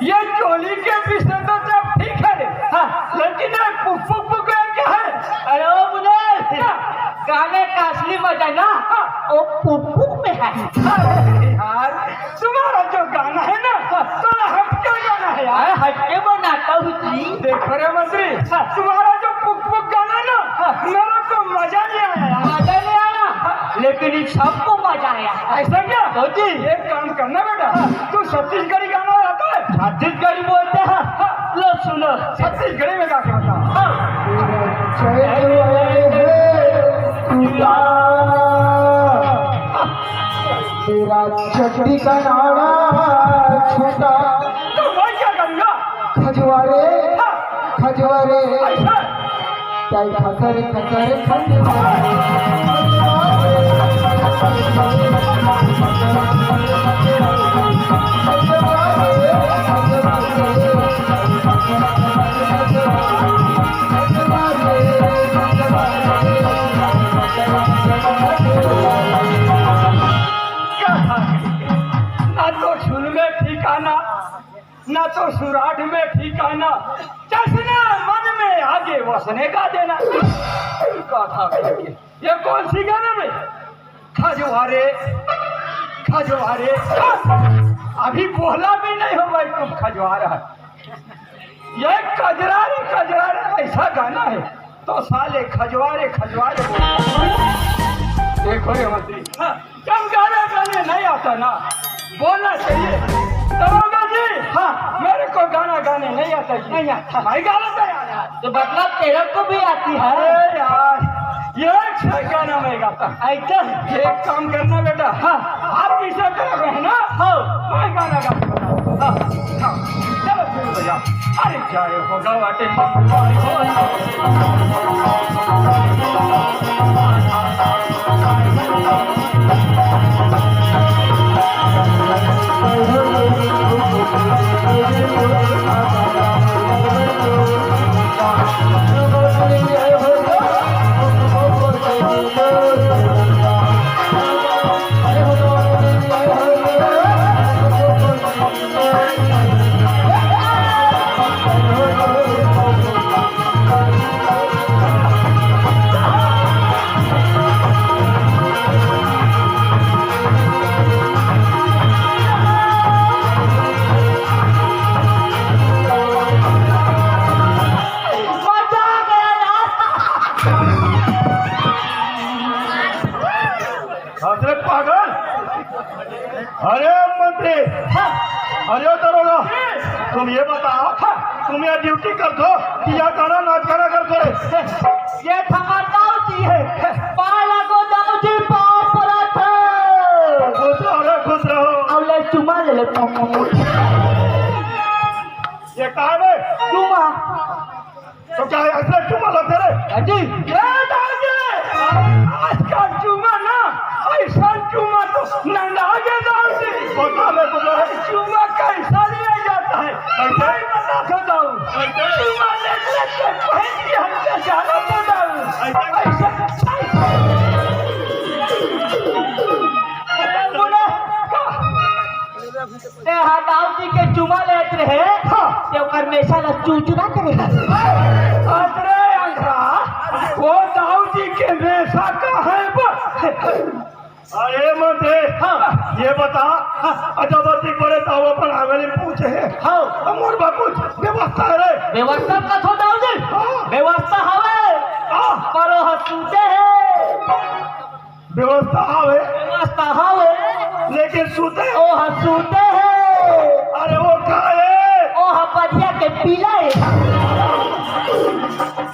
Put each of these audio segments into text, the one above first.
ये चोली के विषय तो सब ठीक है हाँ, लेकिन क्या है? अरे ओ मुझे गाने का असली मजा ना वो पुप्पू में है। यार तुम्हारा जो गाना है ना थोड़ा हटके गाना है यार। हटके बनाता हूँ जी। देखो रे मंत्री तुम्हारा जो पुक गाना ना मेरे को मजा नहीं आया यार। मजा नहीं आया लेकिन इन सबको मजा आया। ऐसा क्या? तो जी एक काम करना बेटा तू छत्तीसगढ़ी गाना आता है? छत्तीसगढ़ी बोलते हैं लो सुनो छत्तीसगढ़ी में गा के बता। तेरा चड्डी का नाड़ा छोटा तो मैं क्या करूँगा? खजवारे खजवारे ऐसा क्या खसर खसर खजवारे ना तो सुर में ठिकाना ना तो सुराठ में ठिकाना चसने मन में आगे वसने का देना कथा ये कौन सी गाना में खजवारे खजवारे अभी बोला भी नहीं हो भाई तुम खजवारा ये कजरारे ऐसा गाना है तो साले खजवारे खजवारे देखो ये मंत्री जब गाने नहीं आता ना बोलना चाहिए दरोगा जी। हाँ मेरे को गाना गाने नहीं आता जी। नहीं आता भाई गाना तो यार तो मतलब तेरे को भी आती है? अरे यार ये गाना मैं गाता ऐसा एक काम करना बेटा हाँ आप पीछे कर रहे हैं ना हाँ मैं गाना गाता हाँ चलो शुरू हो जाओ। अरे जाए होगा वाटे अरे पागल अरे मंत्री अरे दरोगा तुम ये बताओ तुम ये ड्यूटी कर दो कि या गाना नाच गाना कर दो ये खबरदार जी है पाला को दाऊ जी पाप परत है। खुश रहो अब ले चुमा ले ले ये कहा है चुमा तो क्या ऐसे चुमा लगते रहे जी आज का चुमा ना ऐसा चुमा तो नंदागे दाऊजी बता मैं तुम्हें चुमा कैसा लिया जाता है ऐसा ही बता सकता हूँ चुमा लेते पहन के हमसे जाना पड़ता हूँ ऐसा दाऊ जी के चुमा लेते रहे तो परमेशा ला चूचुना करेगा। अरे अंधा वो दाऊ जी के रेशा का है अरे मंत्री ये बता अजबती बड़े दावा पर हवेली पूछे है अमूर कुछ व्यवस्था है व्यवस्था का तो दाऊ जी व्यवस्था हवे करो हसूते है व्यवस्था हवे लेकिन सूते ओ हसूते है। अरे वो का है ओ हपरिया के पीला है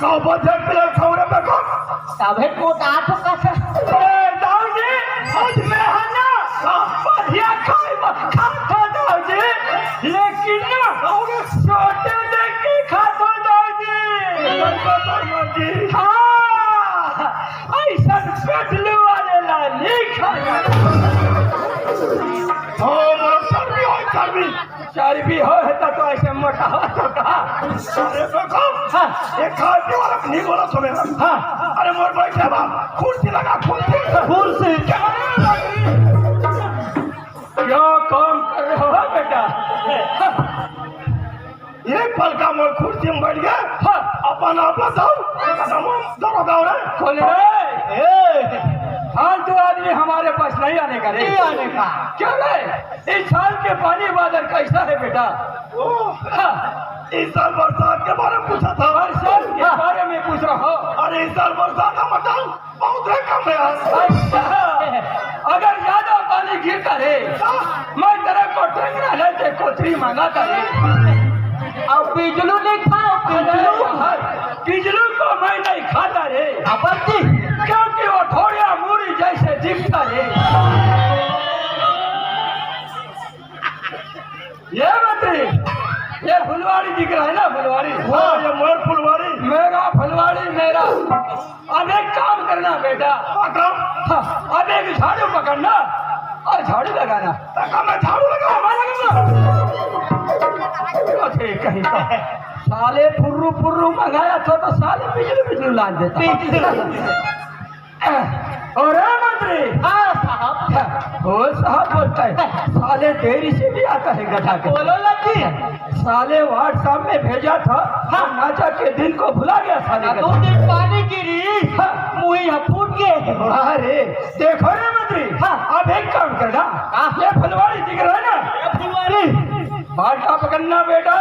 का बजट पे खौरे पे को तबे कोट आठ का से दाऊ जी आज में है ना बढ़िया खाता दाऊ जी लेकिन ना छोटे देख के खाता दाऊ जी हाँ ऐसा पेटलू वाले ला नहीं खाना हम चर्बी हो है तो ऐसे मोटा हो तो कहा। अरे देखो ये खाने वाला नहीं बोला सुनेगा। हाँ अरे मोर बैठे बा कुर्सी लगा कुर्सी कुर्सी क्यों काम कर रहे हो बेटा? ये पल का मोर कुर्सी में बैठ गया। अपन आप बताओ दोनों गाँव रे खोल रे फालतू आदमी हमारे पास नहीं आने का रे। नहीं आने का क्यों रे? इस साल के पानी बादल कैसा है बेटा? इस साल बरसात के बारे में पूछा था। बरसात के बारे में पूछ रहा हो? अरे इस साल बरसात का मतलब बहुत है कम है यार। अच्छा, अगर ज्यादा पानी गिरता रे मैं तेरे को टेंगरा लेते कोथरी मंगाता रे। अब बिजलू नहीं खाओ बिजलू को मैं नहीं खाता रे अपत्ति क्योंकि वो थोड़ा मूरी जैसे दिखता रे। ये मंत्री ये फुलवाड़ी दिख रहा है ना? फुलवाड़ी हाँ ये मोर फुलवारी मेरा फुलवाड़ी मेरा। अब एक काम करना बेटा, अब एक झाड़ू पकड़ना और झाड़ू लगाना। मैं झाड़ू लगा कहीं का साले फुर्रू फुर्रू मंगाया था तो साले बिजली बिजली लाद देता। और मंत्री हाँ साहब वो साहब बोलता है साले देरी से भी आता है गधा के। बोलो लगी साले व्हाट्सएप में भेजा था नाचा के दिन को भुला गया साले। 2 दिन पानी गिरी मुँह यहाँ फूट गए। अरे देखो रे मंत्री अब एक काम करना, ये फुलवाड़ी दिख रहा है ना? फुलवारी बाल्टा पकड़ना बेटा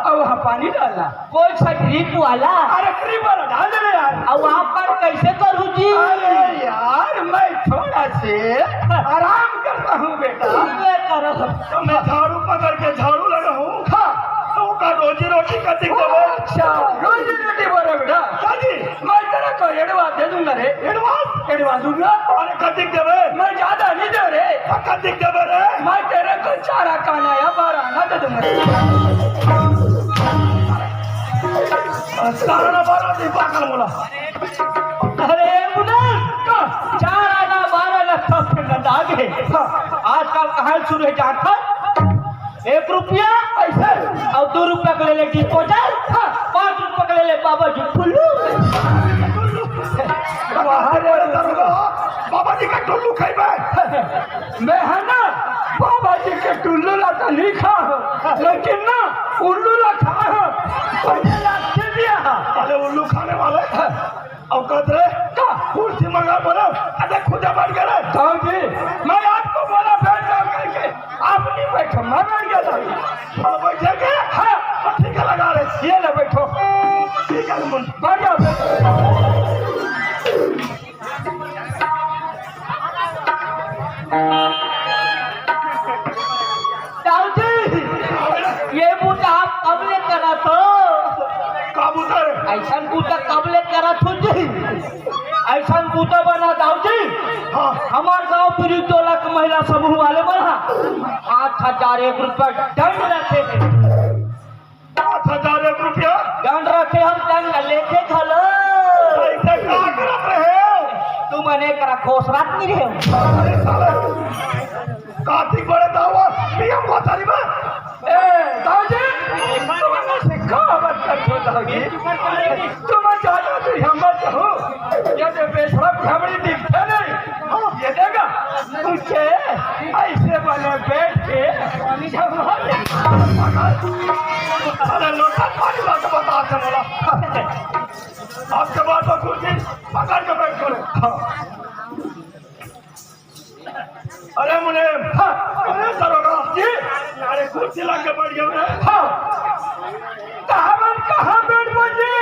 और वहाँ पानी डालना। कोई सा ड्रिप वाला अरे ट्रिप वाला डाल दे यार। और वहाँ पर कैसे करूँ जी? अरे यार मैं थोड़ा से आराम करता हूँ बेटा। मैं करो तो मैं झाड़ू पकड़ के झाड़ू लगा हूँ। तो का रोजी रोटी का दिक्कत है। अच्छा रोजी रोटी बोले बेटा? जी मैं तेरे को एडवांस दे दूंगा रे। एडवांस दूंगा? अरे कदिक देवे मैं ज्यादा नहीं दे रे। कदिक देवे रे मैं तेरे को 4 आना या 12 आना दे दूंगा। सारा बारा दिन पागल बोला। अरे मुन्ना 4 आना 12 आना सब फिर आगे। आजकल कहाँ शुरू है जाता 1 रुपया ऐसे और 2 रुपया के ले ले डिस्पोजल 5 रुपया के ले ले बाबा जी फुल्लू। बाबा जी का टुल्लू खाइबे। मैं है ना बाबा जी के टुल्लू ला तो नहीं खा लेकिन ना उल्लू ला खा पहले लाते दिया। अरे उल्लू खाने वाले और कदरे का कुर्सी मंगा बोलो। अरे खुदा बैठ गए साहब जी मैं आपको बोला बैठ जाओ करके आप नहीं बैठो मैं बैठ गया था। बैठेंगे हाँ ठीक है लगा रहे ये ना बैठो ठीक है मुन बैठ जाओ। दाऊ जी ये बूटा आप कब ले करा तो कबूतर ऐसा बूटा कब ले करा थू जी? ऐसा बूटा बना दाऊ जी हाँ हमार गांव पूरी 2 लाख महिला समूह वाले बना 8,001 रुपया दंड रखे। 8,001 रुपया दंड रखे हम दंड लेके खलो। ऐसे क्या करत रहे? तू मने करा खोस रात नहीं रहे। अरे साले कार्तिक बड़े दावा पीएम को तारी में ए दाऊजी तुमने सिखा मत कर दाऊजी तुम चाहते तो हम मत हो ये तो बेशरम झमड़ी दिखता नहीं ये देगा तुझे ऐसे बने बैठ के अरे लोटा पानी ला के बता से बोला आपके बाद तो कुर्सी पकड़ के बैठ करे। अरे मुने अरे दरोगा जी अरे कुर्सी ला के बैठ गए। कहाँ बैठ बजे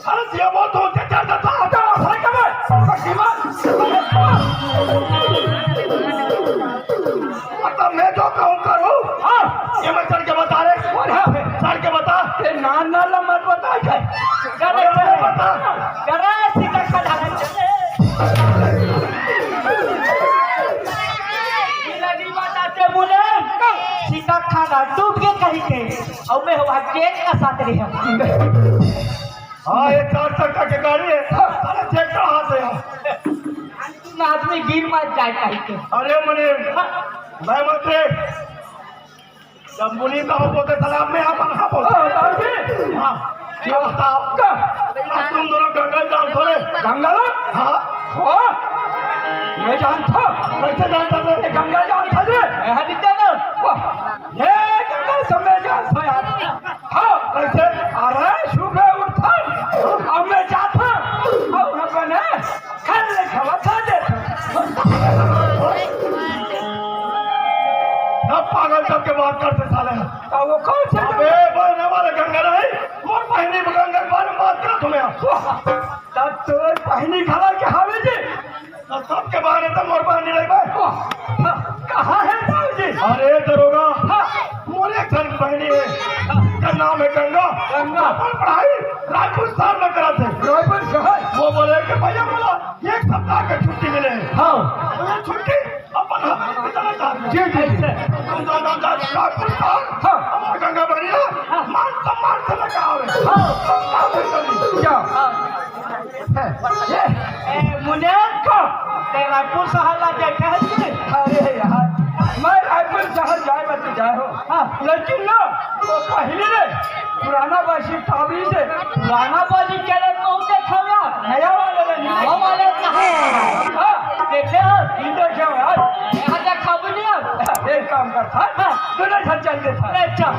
अरे ये बहुत होते जाता था मतलब मैं जो कहूँ करूँ ये मैं चढ़ के बता रहे चढ़ के बता नान नाला मत बता बता सीधा खड़ा सीधा खाना डूब के कहीं के और मैं हुआ चेक का साथ रही हाँ ये 4 चक्का की गाड़ी है। अरे चेक का हाथ है ना आदमी गिर मत जाए कहीं के अरे मने मैं मत रे जब मुनि का हो बोलते सलाम में आप कहाँ बोलते हाँ क्या बताओ अब तुम दोनों गंगा जान थोड़े गंगा हाँ हो मैं जानता कैसे जानता थे ये गंगा जानता रे यहाँ दिखता ना ये गंगा समय जानता यार हाँ कैसे अरे सुबह उठा अब मैं जाता अब अपने खाने खवा था अब पागल करके बात करते साले अब वो कौन से अबे बहने वाले गंगा नहीं मोर बहनी गंगा के बारे में बात करा तुम्हें तब तो पहनी खला के हावे जी सबके बारे में मोर बहनी रही भाई कहाँ है साहब जी अरे दरोगा मोर एक धन बहनी है का नाम है गंगा गंगा। अपन पढ़ाई राजस्थान में करा थे रोहबर शहर वो बोले कि भैया बोला एक सप्ताह की छुट्टी मिले हाँ बोले छुट्टी अपन हम जाना चाहते जी जी जी तुम जाना चाहते राजस्थान हाँ। हमारे गंगा बहनी ना मान सम्मान से लगा मुने ते रायपुर शहर ला देखे है कि अरे यार मैं रायपुर शहर जाए मत जाए हो हाँ लेकिन ना वो पहले ने पुराना बासी ताबी से पुराना बाजी चले तो देखा नया वाले ने हम वाले कहाँ हाँ देखे हो ये देखे हो यार यहाँ देखा भी नहीं एक काम करता है दोनों घर चलते था अच्छा